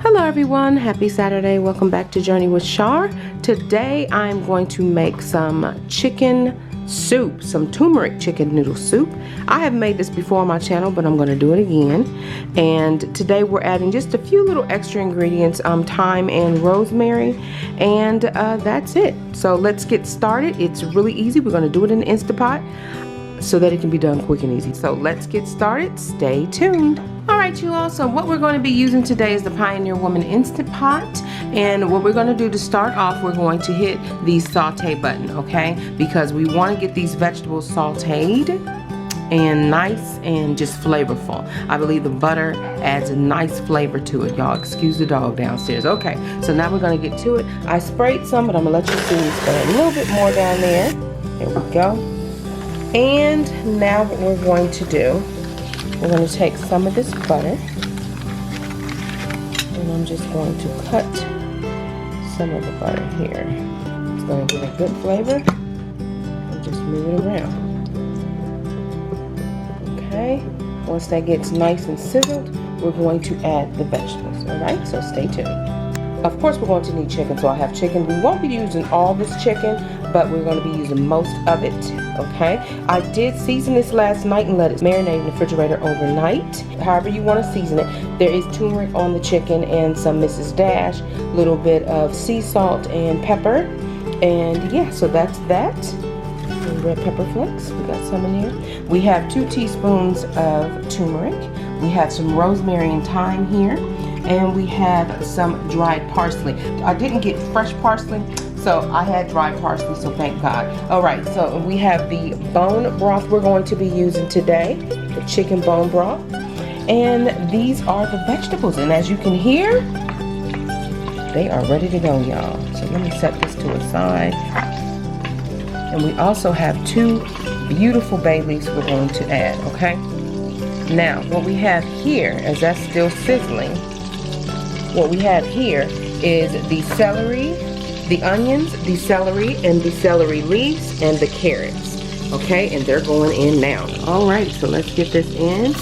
Hello everyone, happy Saturday. Welcome back to Journey with Char. Today I'm going to make some chicken soup, some turmeric chicken noodle soup. I have made this before on my channel, but I'm going to do it again. And today we're adding just a few little extra ingredients, thyme and rosemary, and that's it. So let's get started. It's really easy. We're going to do it in the Instapot so that it can be done quick and easy. So let's get started. Stay tuned. Alright you all, so what we're going to be using today is the Pioneer Woman Instant Pot, and what we're going to do to start off, we're going to hit the saute button, okay, because we want to get these vegetables sauteed and nice and just flavorful. I believe the butter adds a nice flavor to it, y'all. Excuse the dog downstairs. Okay, so now we're going to get to it. I sprayed some, but I'm going to let you see me spray a little bit more down there. There we go. And now what we're going to do, we're going to take some of this butter, and I'm just going to cut some of the butter here. It's going to give a good flavor, and just move it around. Okay, once that gets nice and sizzled, we're going to add the vegetables. Alright, so stay tuned. Of course we're going to need chicken, so I have chicken. We won't be using all this chicken, but we're going to be using most of it, okay? I did season this last night and let it marinate in the refrigerator overnight. However you want to season it. There is turmeric on the chicken and some Mrs. Dash, a little bit of sea salt and pepper. And yeah, so that's that. And red pepper flakes, we got some in here. We have 2 teaspoons of turmeric. We have some rosemary and thyme here. And we have some dried parsley. I didn't get fresh parsley, so I had dried parsley, so thank God. Alright, so we have the bone broth we're going to be using today, the chicken bone broth. And these are the vegetables, and as you can hear, they are ready to go, y'all. So let me set this to a side. And we also have 2 beautiful bay leaves we're going to add, okay? Now, what we have here, as that's still sizzling, what we have here is the celery, the onions, the celery, and the celery leaves, and the carrots. Okay, and they're going in now. Alright, so let's get this in.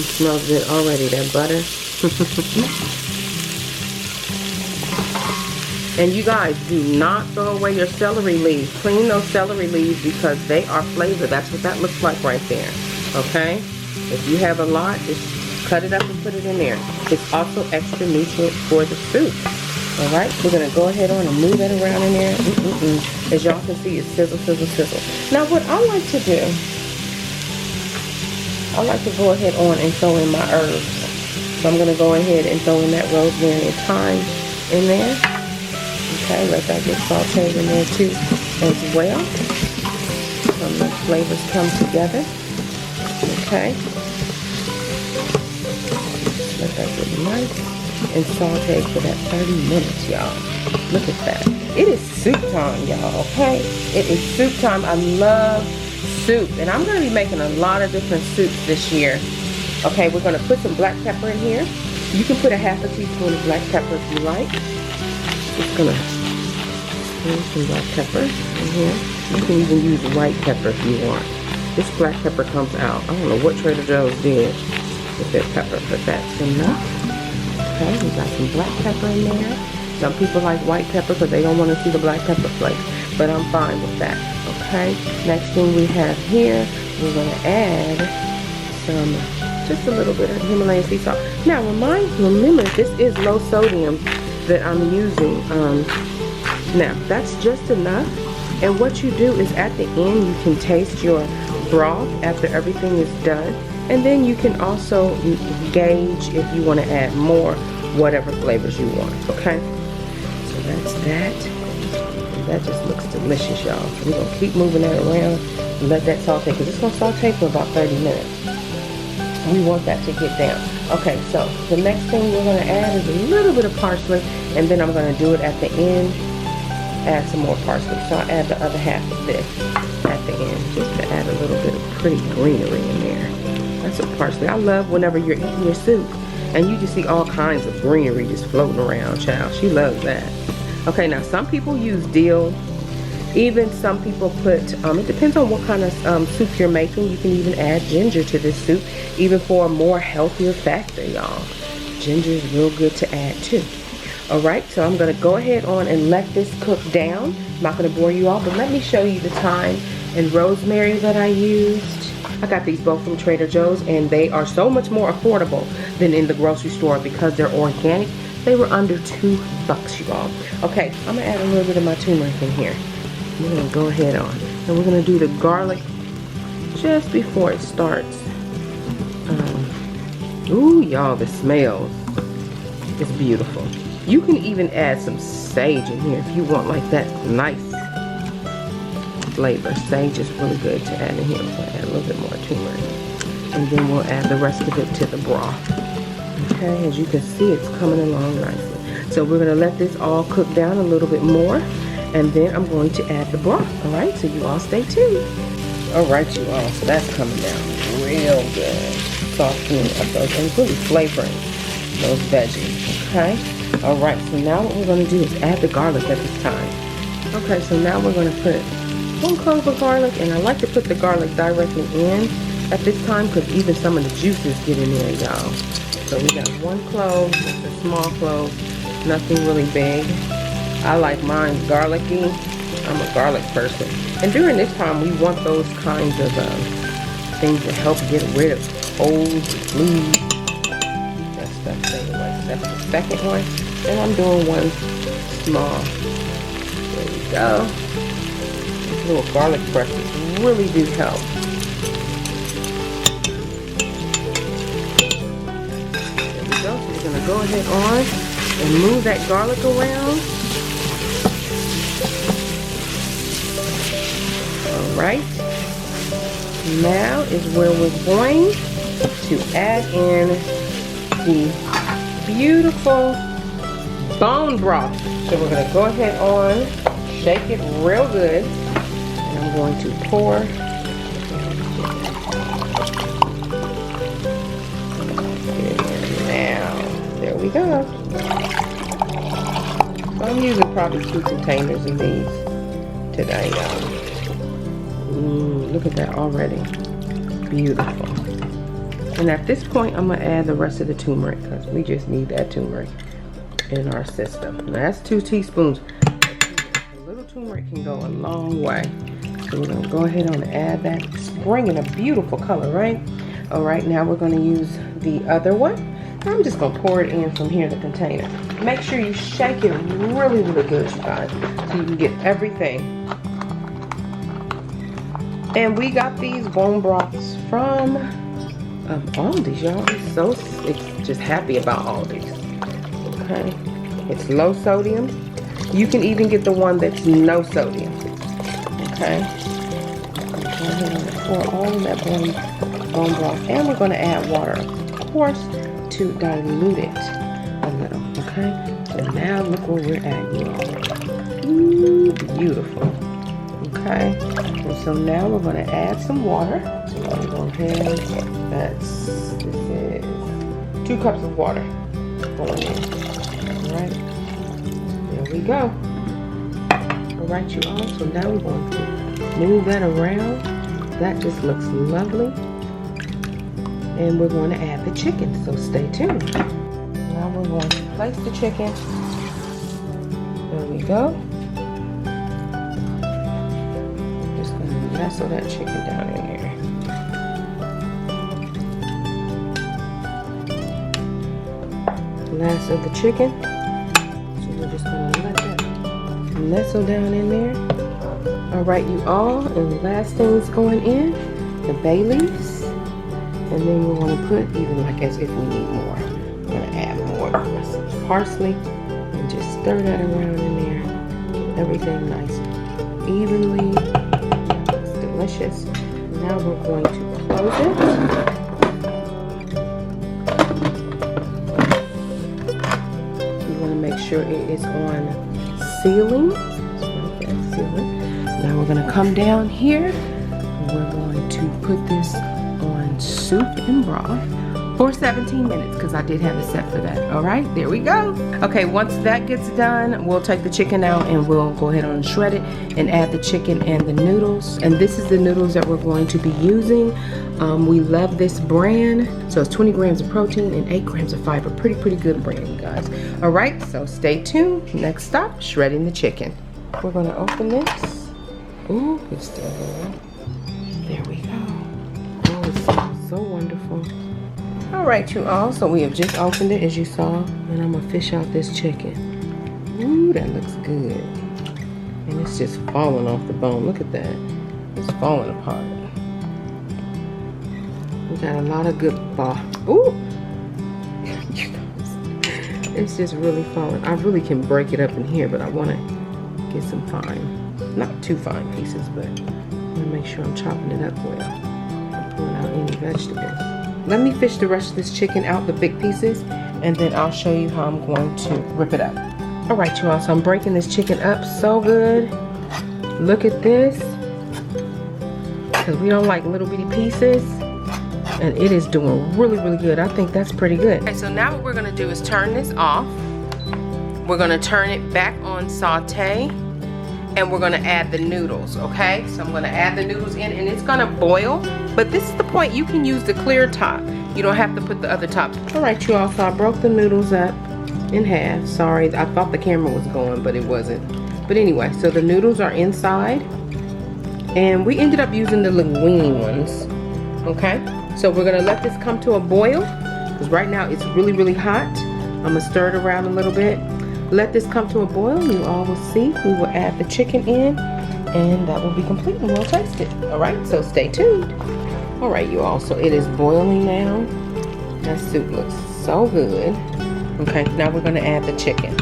Smells good already, that butter. And you guys, do not throw away your celery leaves. Clean those celery leaves because they are flavored. That's what that looks like right there. Okay? If you have a lot, just cut it up and put it in there. It's also extra nutrient for the soup. Alright? We're going to go ahead on and move that around in there. As y'all can see, it's sizzle, sizzle, sizzle. Now what I like to do, I like to go ahead on and throw in my herbs. So I'm going to go ahead and throw in that rosemary and thyme in there. Okay, let that get sauteed in there too as well. Some of the flavors come together. Okay. Let that get nice and sauteed for that 30 minutes, y'all. Look at that. It is soup time, y'all, okay? It is soup time. I love soup. And I'm going to be making a lot of different soups this year. Okay, we're going to put some black pepper in here. You can put a ½ teaspoon of black pepper if you like. Just gonna sprinkle some black pepper in here. You can even use white pepper if you want. This black pepper comes out. I don't know what Trader Joe's did with their pepper, but that's enough. Okay, we got some black pepper in there. Some people like white pepper because they don't want to see the black pepper flakes, but I'm fine with that. Okay, next thing we have here, we're gonna add some, just a little bit of Himalayan sea salt. Now remember, this is low sodium that I'm using. Now that's just enough, and what you do is at the end you can taste your broth after everything is done, and then you can also gauge if you want to add more, whatever flavors you want. Okay, so that's that, and that just looks delicious, y'all. So we're gonna keep moving that around and let that saute, because it's gonna saute for about 30 minutes. We want that to get down. Okay, so the next thing we're going to add is a little bit of parsley, and then I'm going to do it at the end, add some more parsley. So I'll add the other half of this at the end, just to add a little bit of pretty greenery in there. That's some parsley. I love whenever you're eating your soup, and you just see all kinds of greenery just floating around, child. She loves that. Okay, now some people use dill Even some people put, it depends on what kind of soup you're making. You can even add ginger to this soup, even for a more healthier factor, y'all. Ginger is real good to add too. Alright, so I'm going to go ahead on and let this cook down. I'm not going to bore you all, but let me show you the thyme and rosemary that I used. I got these both from Trader Joe's, and they are so much more affordable than in the grocery store because they're organic. They were under $2, you all. Okay, I'm going to add a little bit of my turmeric in here. We're going to go ahead on. And we're going to do the garlic just before it starts. Ooh, y'all, the smell is beautiful. You can even add some sage in here if you want like that nice flavor. Sage is really good to add in here. We'll add a little bit more turmeric. And then we'll add the rest of it to the broth. Okay, as you can see, it's coming along nicely. So we're going to let this all cook down a little bit more. And then I'm going to add the broth. Alright, so you all stay tuned. Alright, you all, so that's coming down real good. Softening up those and really flavoring those veggies. Okay? Alright, so now what we're going to do is add the garlic at this time. Okay, so now we're going to put 1 clove of garlic, and I like to put the garlic directly in at this time because even some of the juices get in there, y'all. So we got 1 clove, just a small clove, nothing really big. I like mine garlicky. I'm a garlic person. And during this time, we want those kinds of things to help get rid of colds and flu. That stuff anyway. That's the second one. And I'm doing 1 small. There we go. These little garlic presses really do help. There we go. So we're going to go ahead on and move that garlic around. Alright. Now is where we're going to add in the beautiful bone broth. So we're going to go ahead on, shake it real good, and I'm going to pour now. There we go. So I'm using probably 2 containers of these today, y'all. Look at that already. Beautiful. And at this point, I'm going to add the rest of the turmeric because we just need that turmeric in our system. Now that's 2 teaspoons. A little turmeric can go a long way. So we're going to go ahead and add that. It's bringing a beautiful color, right? Alright, now we're going to use the other one. I'm just going to pour it in from here in the container. Make sure you shake it really, really good, you guys, so you can get everything. And we got these bone broths from Aldi's, y'all. It's just happy about Aldi's. Okay, it's low sodium. You can even get the one that's no sodium. Okay, go ahead and pour all of that bone broth, and we're going to add water, of course, to dilute it a little. Okay, so now look where we're at, y'all. Ooh, beautiful. Okay, and so now we're going to add some water. So I'm going to go ahead. This is 2 cups of water going in. Alright, there we go. Alright, you all, so now we're going to move that around. That just looks lovely. And we're going to add the chicken, so stay tuned. Now we're going to place the chicken. There we go. Just going to nestle that chicken down in there. Last of the chicken. So we're just going to let that nestle down in there. Alright, you all, and the last thing's going in, the bay leaves. And then we're going to put, even like as if we need more, we're going to add more parsley and just stir that around in there. Get everything nice and evenly. It's delicious. Now we're going to close it. Make sure it is on sealing. Now we're going to come down here and we're going to put this on soup and broth for 17 minutes because I did have it set for that. All right, there we go. Okay, once that gets done, we'll take the chicken out and we'll go ahead and shred it and add the chicken and the noodles. And this is the noodles that we're going to be using. We love this brand. So it's 20 grams of protein and 8 grams of fiber. Pretty good brand, you guys. All right, so stay tuned. Next stop, shredding the chicken. We're gonna open this. Ooh, it's still there. There we go. Oh, it smells so wonderful. All right, you all, so we have just opened it as you saw, and I'm gonna fish out this chicken. Ooh, that looks good. And it's just falling off the bone. Look at that. It's falling apart. We got a lot of good Ooh! You guys, it's just really falling. I really can break it up in here, but I wanna get some fine, not too fine pieces, but I'm gonna make sure I'm chopping it up well. I'm pulling out any vegetables. Let me fish the rest of this chicken out, the big pieces, and then I'll show you how I'm going to rip it up. All right, you all, so I'm breaking this chicken up so good. Look at this, because we don't like little bitty pieces, and it is doing really good. I think that's pretty good. Okay, so now what we're gonna do is turn this off. We're gonna turn it back on Sauté, and we're gonna add the noodles, okay? So I'm gonna add the noodles in, and it's gonna boil, but this is the point, you can use the clear top. You don't have to put the other top. All right, you all, so I broke the noodles up in half. Sorry, I thought the camera was going, but it wasn't. But anyway, so the noodles are inside, and we ended up using the linguine ones, okay? So we're gonna let this come to a boil, because right now it's really hot. I'm gonna stir it around a little bit. Let this come to a boil, and you all will see. We will add the chicken in, and that will be complete, and we'll taste it. All right, so stay tuned. All right, you all, so it is boiling now. That soup looks so good. Okay, now we're gonna add the chicken.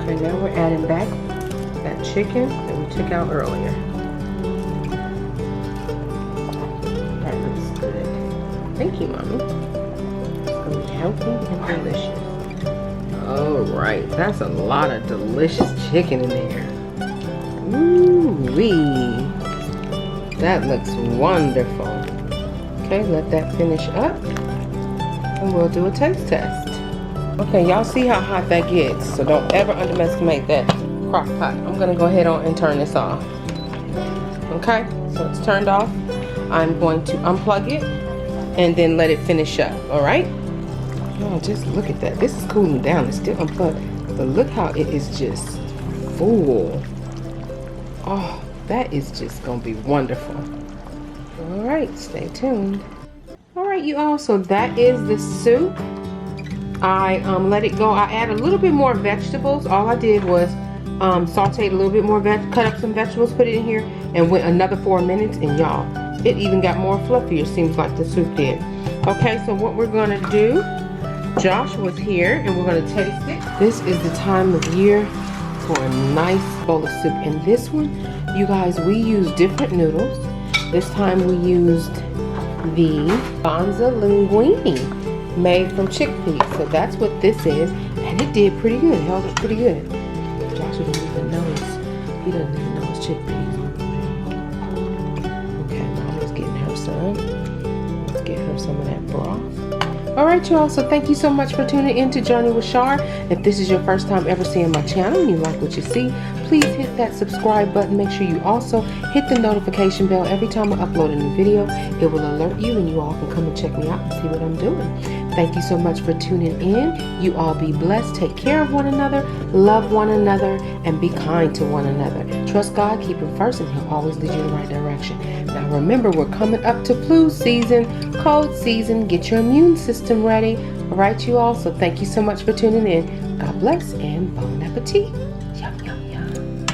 Okay, now we're adding back that chicken that we took out earlier. That looks good. Thank you, Mommy. It's gonna be healthy and delicious. All right, that's a lot of delicious chicken in there. Ooh-wee. That looks wonderful. Okay, let that finish up, and we'll do a taste test. Okay, y'all see how hot that gets, so don't ever underestimate that crock pot. I'm gonna go ahead on and turn this off. Okay, so it's turned off. I'm going to unplug it and then let it finish up, all right? Oh, just look at that. This is cooling down. It's still unplugged. But look how it is just full. Oh, that is just going to be wonderful. All right, stay tuned. All right, you all. So that is the soup. I let it go. I add a little bit more vegetables. All I did was sauteed a little bit more, cut up some vegetables, put it in here, and went another 4 minutes. And y'all, it even got more fluffier, seems like the soup did. Okay, so what we're going to do, Josh was here, and we're going to taste it. This is the time of year for a nice bowl of soup. And this one, you guys, we use different noodles. This time we used the Bonza Linguine, made from chickpeas. So that's what this is, and it did pretty good. Held it pretty good. Josh doesn't even know he doesn't even know it's chickpeas. Okay, Mommy's getting her some. Let's get her some of that broth. Alright, y'all, so thank you so much for tuning in to Journey with Char. If this is your first time ever seeing my channel and you like what you see, please hit that subscribe button. Make sure you also hit the notification bell. Every time I upload a new video, it will alert you, and you all can come and check me out and see what I'm doing. Thank you so much for tuning in. You all be blessed. Take care of one another, love one another, and be kind to one another. Trust God, keep Him first, and He'll always lead you in the right direction. Now remember, we're coming up to flu season, cold season. Get your immune system ready. All right, you all. So thank you so much for tuning in. God bless and bon appetit. Yum, yum, yum.